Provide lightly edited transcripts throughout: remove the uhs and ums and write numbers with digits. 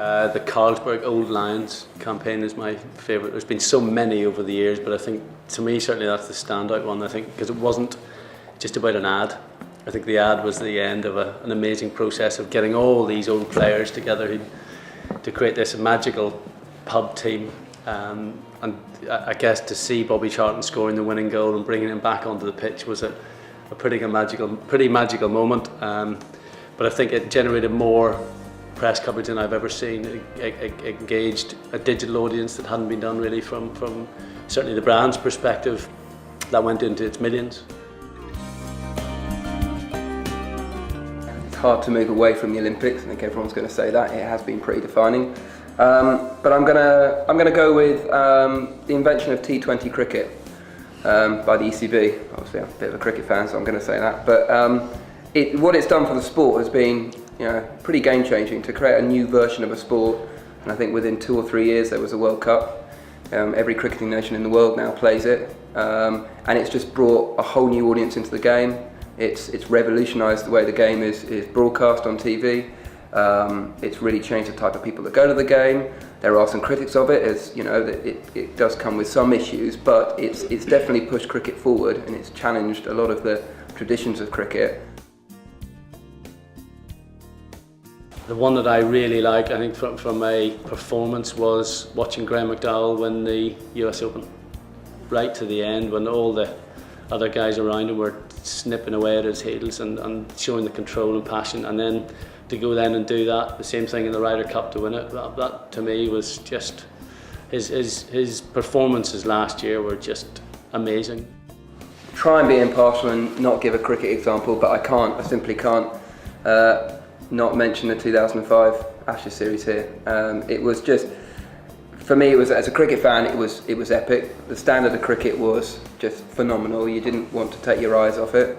The Carlsberg Old Lions campaign is my favourite. There's been so many over the years, but I think to me certainly that's the standout one. I think because it wasn't just about an ad. I think the ad was the end of an amazing process of getting all these old players together to create this magical pub team. And I guess to see Bobby Charlton scoring the winning goal and bringing him back onto the pitch was a pretty magical moment. But I think it generated more press coverage than I've ever seen. It engaged a digital audience that hadn't been done really from certainly the brand's perspective. That went into its millions. It's hard to move away from the Olympics. I think everyone's going to say that. It has been pretty defining. But I'm gonna go with the invention of T20 cricket by the ECB. Obviously, I'm a bit of a cricket fan, so I'm going to say that. But what it's done for the sport has been, pretty game-changing to create a new version of a sport. And I think within 2 or 3 years there was a World Cup. Every cricketing nation in the world now plays it, and it's just brought a whole new audience into the game. It's revolutionised the way the game is broadcast on TV. It's really changed the type of people that go to the game. There are some critics of it, as you know, that it does come with some issues, but it's definitely pushed cricket forward and it's challenged a lot of the traditions of cricket. The one that I really like, I think from a performance, was watching Graham McDowell win the US Open. Right to the end, when all the other guys around him were snipping away at his heels and showing the control and passion, and then to go then and do that, the same thing in the Ryder Cup to win it, that to me was just, his performances last year were just amazing. Try and be impartial and not give a cricket example, but I simply can't not mention the 2005 Ashes series here. It was just, for me, it was, as a cricket fan, it was epic. The standard of cricket was just phenomenal. You didn't want to take your eyes off it.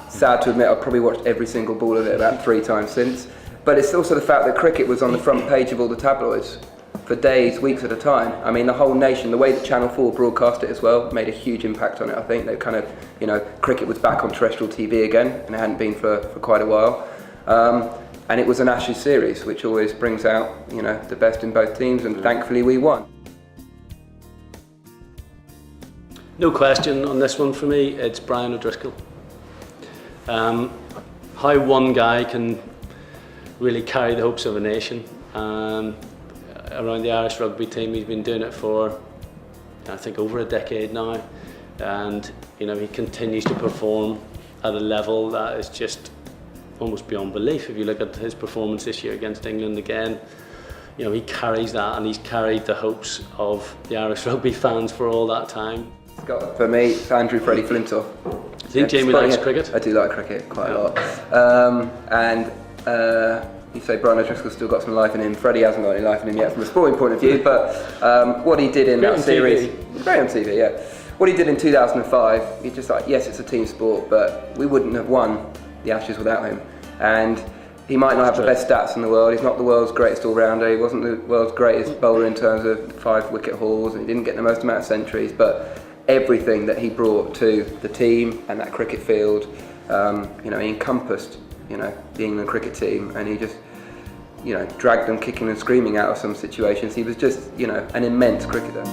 Sad to admit, I've probably watched every single ball of it about 3 times since. But it's also the fact that cricket was on the front page of all the tabloids for days, weeks at a time. I mean, the whole nation, the way that Channel 4 broadcast it as well, made a huge impact on it. I think they kind of, cricket was back on terrestrial TV again, and it hadn't been for quite a while. And it was an Ashes series, which always brings out, the best in both teams, and thankfully we won. No question on this one for me, it's Brian O'Driscoll. How one guy can really carry the hopes of a nation around the Irish rugby team. He's been doing it for, I think, over a decade now, and he continues to perform at a level that is just almost beyond belief. If you look at his performance this year against England again, he carries that, and he's carried the hopes of the Irish rugby fans for all that time. For me, it's Andrew Freddie Flintoff. I think Jamie likes cricket. I do like cricket quite a lot. And you say Brian O'Driscoll's still got some life in him. Freddie hasn't got any life in him yet from a sporting point of view, but what he did in that series, great on TV, yeah. What he did in 2005, he's just like, yes, it's a team sport, but we wouldn't have won the Ashes without him. And he might not have the best stats in the world. He's not the world's greatest all-rounder. He wasn't the world's greatest bowler in terms of 5-wicket hauls, and he didn't get the most amount of centuries, but everything that he brought to the team and that cricket field, he encompassed, the England cricket team, and he just, dragged them kicking and screaming out of some situations. He was just, an immense cricketer.